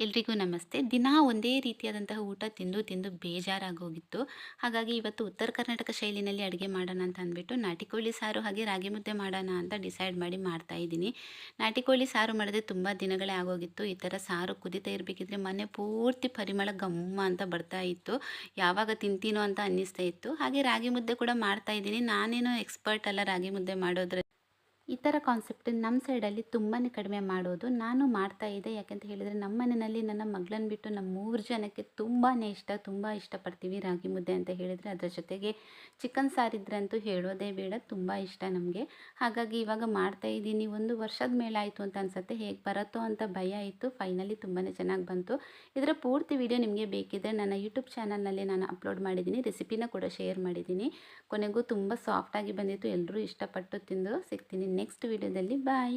ಎಲ್ರಿಗೂ ನಮಸ್ತೆ. ದಿನಾ ಒಂದೇ ರೀತಿಯಾದಂತಹ ಊಟ ತಿಂದು ತಿಂದು ಬೇಜಾರಾಗೋಗಿತ್ತು. ಹಾಗಾಗಿ ಇವತ್ತು ಉತ್ತರ ಕರ್ನಾಟಕ ಶೈಲಿನಲ್ಲಿ ಅಡುಗೆ ಮಾಡೋಣ ಅಂತ ಅಂದ್ಬಿಟ್ಟು ನಾಟಿ ಕೋಳಿ ಸಾರು ಹಾಗೆ ರಾಗಿ ಮುದ್ದೆ ಮಾಡೋಣ ಅಂತ ಡಿಸೈಡ್ ಮಾಡಿ ಮಾಡ್ತಾ ಇದ್ದೀನಿ. ನಾಟಿ ಕೋಳಿ ಸಾರು ಮಾಡಿದ್ರೆ ತುಂಬ ದಿನಗಳೇ ಆಗೋಗಿತ್ತು. ಈ ಥರ ಸಾರು ಕುದೀತಾ ಇರಬೇಕಿದ್ರೆ ಮನೆ ಪೂರ್ತಿ ಪರಿಮಳ ಘಮ್ಮ ಅಂತ ಬರ್ತಾ ಇತ್ತು. ಯಾವಾಗ ತಿಂತೀನೋ ಅಂತ ಅನ್ನಿಸ್ತಾ ಇತ್ತು. ಹಾಗೆ ರಾಗಿ ಮುದ್ದೆ ಕೂಡ ಮಾಡ್ತಾ ಇದ್ದೀನಿ. ನಾನೇನು ಎಕ್ಸ್ಪರ್ಟ್ ಅಲ್ಲ ರಾಗಿ ಮುದ್ದೆ ಮಾಡೋದ್ರಲ್ಲಿ. ಈ ಥರ ಕಾನ್ಸೆಪ್ಟ್ ನಮ್ಮ ಸೈಡಲ್ಲಿ ತುಂಬಾ ಕಡಿಮೆ ಮಾಡೋದು. ನಾನು ಮಾಡ್ತಾ ಇದ್ದೆ. ಯಾಕಂತ ಹೇಳಿದರೆ ನಮ್ಮ ಮನೆಯಲ್ಲಿ ನನ್ನ ಮಗಳನ್ನ ಬಿಟ್ಟು ನಮ್ಮ 3 ಜನಕ್ಕೆ ತುಂಬಾ ಇಷ್ಟ. ತುಂಬ ಇಷ್ಟಪಡ್ತೀವಿ ರಾಗಿ ಮುದ್ದೆ ಅಂತ ಹೇಳಿದರೆ. ಅದರ ಜೊತೆಗೆ ಚಿಕನ್ ಸಾರಿದ್ರಂತೂ ಹೇಳೋದೇ ಬೇಡ, ತುಂಬ ಇಷ್ಟ ನಮಗೆ. ಹಾಗಾಗಿ ಇವಾಗ ಮಾಡ್ತಾ ಇದ್ದೀನಿ. 1 ವರ್ಷದ ಮೇಲಾಯಿತು ಅಂತ ಅನಿಸುತ್ತೆ. ಹೇಗೆ ಬರುತ್ತೋ ಅಂತ ಭಯ ಇತ್ತು. ಫೈನಲಿ ತುಂಬಾ ಚೆನ್ನಾಗಿ ಬಂತು. ಇದರ ಪೂರ್ತಿ ವಿಡಿಯೋ ನಿಮಗೆ ಬೇಕಿದ್ದರೆ ನನ್ನ ಯೂಟ್ಯೂಬ್ ಚಾನಲ್ನಲ್ಲಿ ನಾನು ಅಪ್ಲೋಡ್ ಮಾಡಿದ್ದೀನಿ. ರೆಸಿಪಿನ ಕೂಡ ಶೇರ್ ಮಾಡಿದ್ದೀನಿ. ಕೊನೆಗೂ ತುಂಬ ಸಾಫ್ಟಾಗಿ ಬಂದಿತ್ತು. ಎಲ್ಲರೂ ಇಷ್ಟಪಟ್ಟು ತಿಂದು ಸಿಗ್ತೀನಿ ನೆಕ್ಸ್ಟ್ ವಿಡಿಯೋದಲ್ಲಿ. ಬಾಯ್.